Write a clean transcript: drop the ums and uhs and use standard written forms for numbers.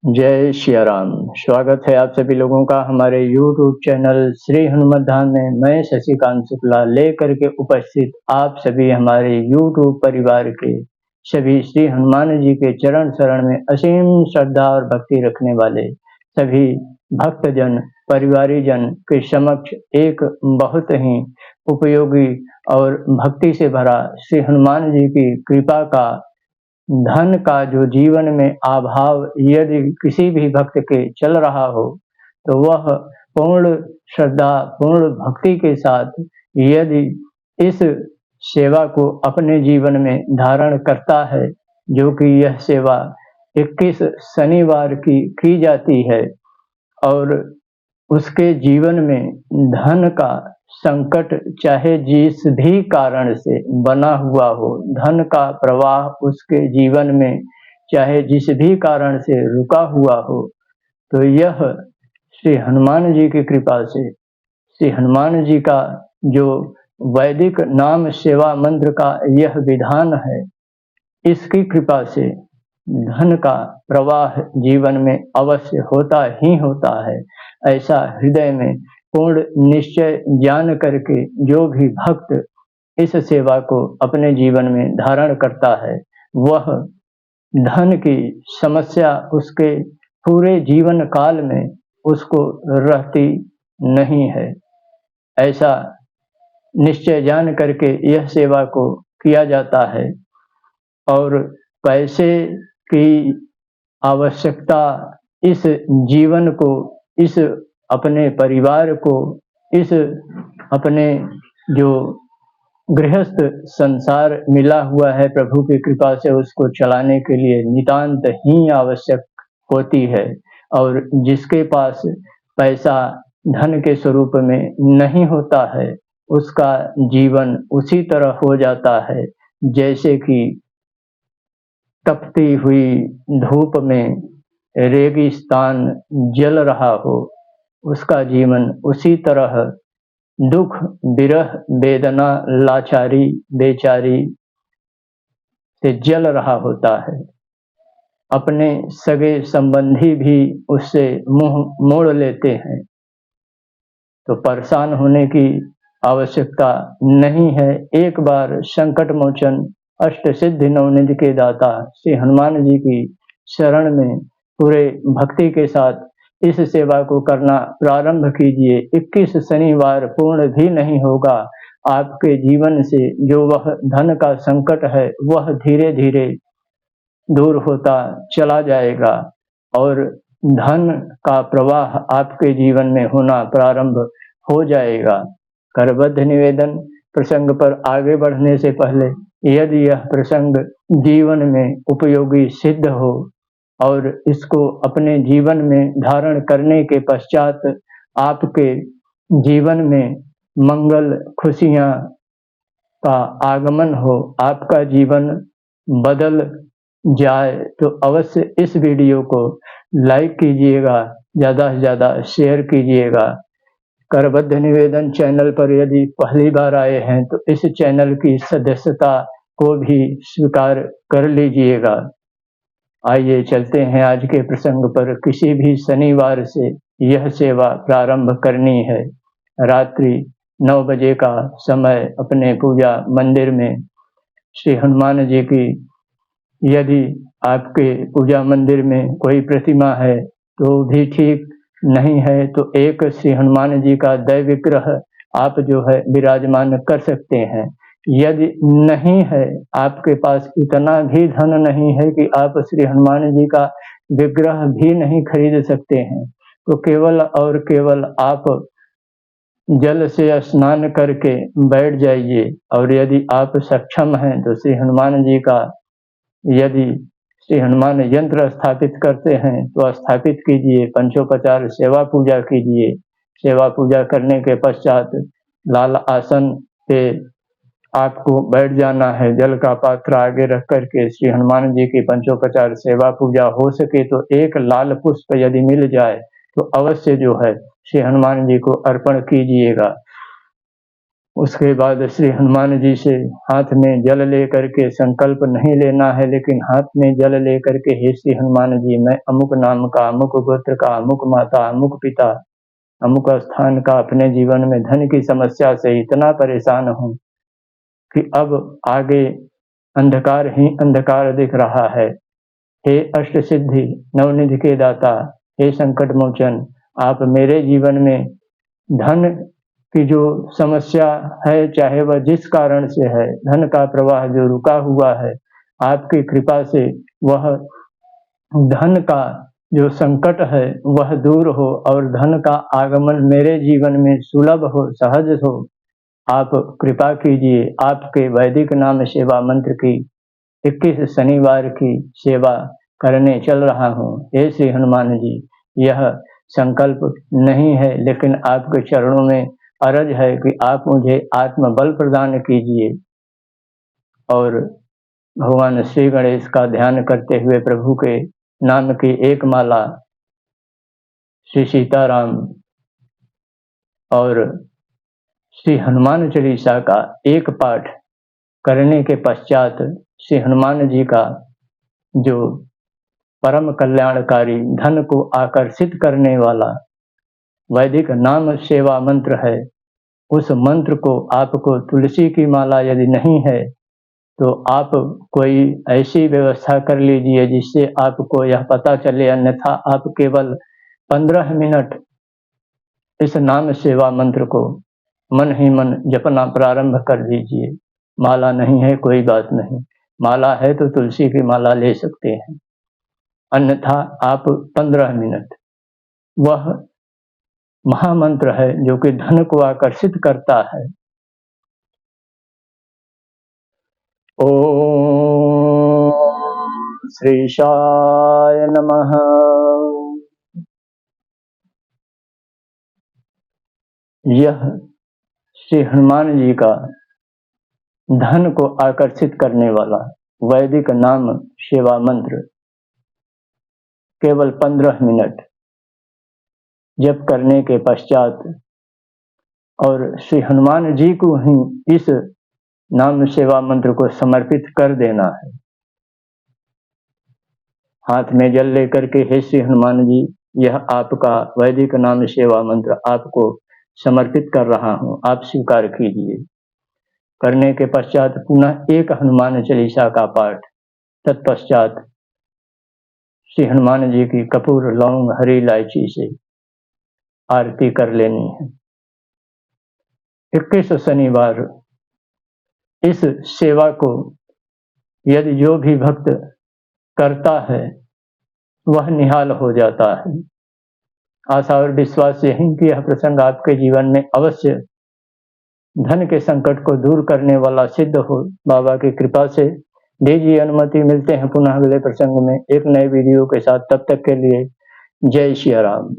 जय सिया राम। स्वागत है आप सभी लोगों का हमारे YouTube चैनल श्री हनुमत धाम में। मैं शशिकांत शुक्ला लेकर के उपस्थित आप सभी हमारे YouTube परिवार के सभी श्री हनुमान जी के चरण शरण में असीम श्रद्धा और भक्ति रखने वाले सभी भक्तजन परिवारीजन के समक्ष एक बहुत ही उपयोगी और भक्ति से भरा श्री हनुमान जी की कृपा का धन का जो जीवन में अभाव यदि किसी भी भक्त के चल रहा हो तो वह पूर्ण श्रद्धा पूर्ण भक्ति के साथ यदि इस सेवा को अपने जीवन में धारण करता है, जो कि यह सेवा 21 शनिवार की जाती है और उसके जीवन में धन का संकट चाहे जिस भी कारण से बना हुआ हो, धन का प्रवाह उसके जीवन में चाहे जिस भी कारण से रुका हुआ हो, तो यह श्री हनुमान जी की कृपा से श्री हनुमान जी का जो वैदिक नाम सेवा मंत्र का यह विधान है, इसकी कृपा से धन का प्रवाह जीवन में अवश्य होता ही होता है। ऐसा हृदय में पूर्ण निश्चय जान करके जो भी भक्त इस सेवा को अपने जीवन में धारण करता है, वह धन की समस्या उसके पूरे जीवन काल में उसको रहती नहीं है। ऐसा निश्चय जान करके यह सेवा को किया जाता है और पैसे की आवश्यकता इस जीवन को, इस अपने परिवार को, इस अपने जो गृहस्थ संसार मिला हुआ है प्रभु की कृपा से उसको चलाने के लिए नितांत ही आवश्यक होती है। और जिसके पास पैसा धन के स्वरूप में नहीं होता है, उसका जीवन उसी तरह हो जाता है जैसे कि तपती हुई धूप में रेगिस्तान जल रहा हो, उसका जीवन उसी तरह दुख विरह वेदना लाचारी बेचारी से जल रहा होता है। अपने सगे संबंधी भी उससे मुंह मोड़ लेते हैं, तो परेशान होने की आवश्यकता नहीं है। एक बार संकट मोचन अष्ट सिद्धि नवनिधि के दाता श्री हनुमान जी की शरण में पूरे भक्ति के साथ इस सेवा को करना प्रारंभ कीजिए। 21 शनिवार पूर्ण भी नहीं होगा, आपके जीवन से जो वह धन का संकट है वह धीरे धीरे दूर होता चला जाएगा और धन का प्रवाह आपके जीवन में होना प्रारंभ हो जाएगा। करबद्ध निवेदन, प्रसंग पर आगे बढ़ने से पहले यदि यह प्रसंग जीवन में उपयोगी सिद्ध हो और इसको अपने जीवन में धारण करने के पश्चात आपके जीवन में मंगल खुशियां का आगमन हो, आपका जीवन बदल जाए, तो अवश्य इस वीडियो को लाइक कीजिएगा, ज़्यादा से ज़्यादा शेयर कीजिएगा। करबद्ध निवेदन, चैनल पर यदि पहली बार आए हैं तो इस चैनल की सदस्यता को भी स्वीकार कर लीजिएगा। आइए चलते हैं आज के प्रसंग पर। किसी भी शनिवार से यह सेवा प्रारंभ करनी है। रात्रि 9 बजे का समय अपने पूजा मंदिर में श्री हनुमान जी की, यदि आपके पूजा मंदिर में कोई प्रतिमा है तो भी ठीक, नहीं है तो एक श्री हनुमान जी का दैव विग्रह आप जो है विराजमान कर सकते हैं। यदि नहीं है, आपके पास इतना भी धन नहीं है कि आप श्री हनुमान जी का विग्रह भी नहीं खरीद सकते हैं, तो केवल और केवल आप जल से स्नान करके बैठ जाइए और यदि आप सक्षम हैं तो श्री हनुमान जी का, यदि श्री हनुमान यंत्र स्थापित करते हैं तो स्थापित कीजिए। पंचोपचार सेवा पूजा कीजिए। सेवा पूजा करने के पश्चात लाल आसन पे आपको बैठ जाना है। जल का पात्र आगे रख करके श्री हनुमान जी की पंचोपचार सेवा पूजा हो सके तो एक लाल पुष्प यदि मिल जाए तो अवश्य जो है श्री हनुमान जी को अर्पण कीजिएगा। उसके बाद श्री हनुमान जी से हाथ में जल लेकर के संकल्प नहीं लेना है, लेकिन हाथ में जल लेकर के, हे श्री हनुमान जी, मैं अमुक नाम का, अमुक गोत्र का, अमुक माता, अमुक पिता, अमुक स्थान का अपने जीवन में धन की समस्या से इतना परेशान हूँ कि अब आगे अंधकार ही अंधकार दिख रहा है। हे अष्ट सिद्धि नवनिधि के दाता, हे संकट मोचन, आप मेरे जीवन में धन की जो समस्या है, चाहे वह जिस कारण से है, धन का प्रवाह जो रुका हुआ है, आपकी कृपा से वह धन का जो संकट है वह दूर हो और धन का आगमन मेरे जीवन में सुलभ हो, सहज हो। आप कृपा कीजिए। आपके वैदिक नाम सेवा मंत्र की 21 शनिवार की सेवा करने चल रहा हूँ। हे श्री हनुमान जी, यह संकल्प नहीं है, लेकिन आपके चरणों में अर्ज है कि आप मुझे आत्मबल प्रदान कीजिए। और भगवान श्री गणेश का ध्यान करते हुए प्रभु के नाम की एक माला, श्री सीताराम और श्री हनुमान चालीसा का एक पाठ करने के पश्चात श्री हनुमान जी का जो परम कल्याणकारी, धन को आकर्षित करने वाला वैदिक नाम सेवा मंत्र है, उस मंत्र को आपको, तुलसी की माला यदि नहीं है तो आप कोई ऐसी व्यवस्था कर लीजिए जिससे आपको यह पता चले, अन्यथा आप केवल 15 मिनट इस नाम सेवा मंत्र को मन ही मन जपना प्रारंभ कर दीजिए। माला नहीं है कोई बात नहीं, माला है तो तुलसी की माला ले सकते हैं, अन्यथा आप 15 मिनट, वह महामंत्र है जो कि धन को आकर्षित करता है। ओम श्रीशाय नमः। यह श्री हनुमान जी का धन को आकर्षित करने वाला वैदिक नाम सेवा मंत्र केवल 15 मिनट जप करने के पश्चात, और श्री हनुमान जी को ही इस नाम सेवा मंत्र को समर्पित कर देना है। हाथ में जल लेकर के, हे श्री हनुमान जी, यह आपका वैदिक नाम सेवा मंत्र आपको समर्पित कर रहा हूं, आप स्वीकार कीजिए। करने के पश्चात पुनः एक हनुमान चालीसा का पाठ, तत्पश्चात श्री हनुमान जी की कपूर, लौंग, हरी इलायची से आरती कर लेनी है। 21 शनिवार इस सेवा को यदि जो भी भक्त करता है वह निहाल हो जाता है। आशा और विश्वास यही कि यह प्रसंग आपके जीवन में अवश्य धन के संकट को दूर करने वाला सिद्ध हो, बाबा की कृपा से। दीजिए अनुमति, मिलते हैं पुनः अगले प्रसंग में एक नए वीडियो के साथ। तब तक के लिए जय श्री राम।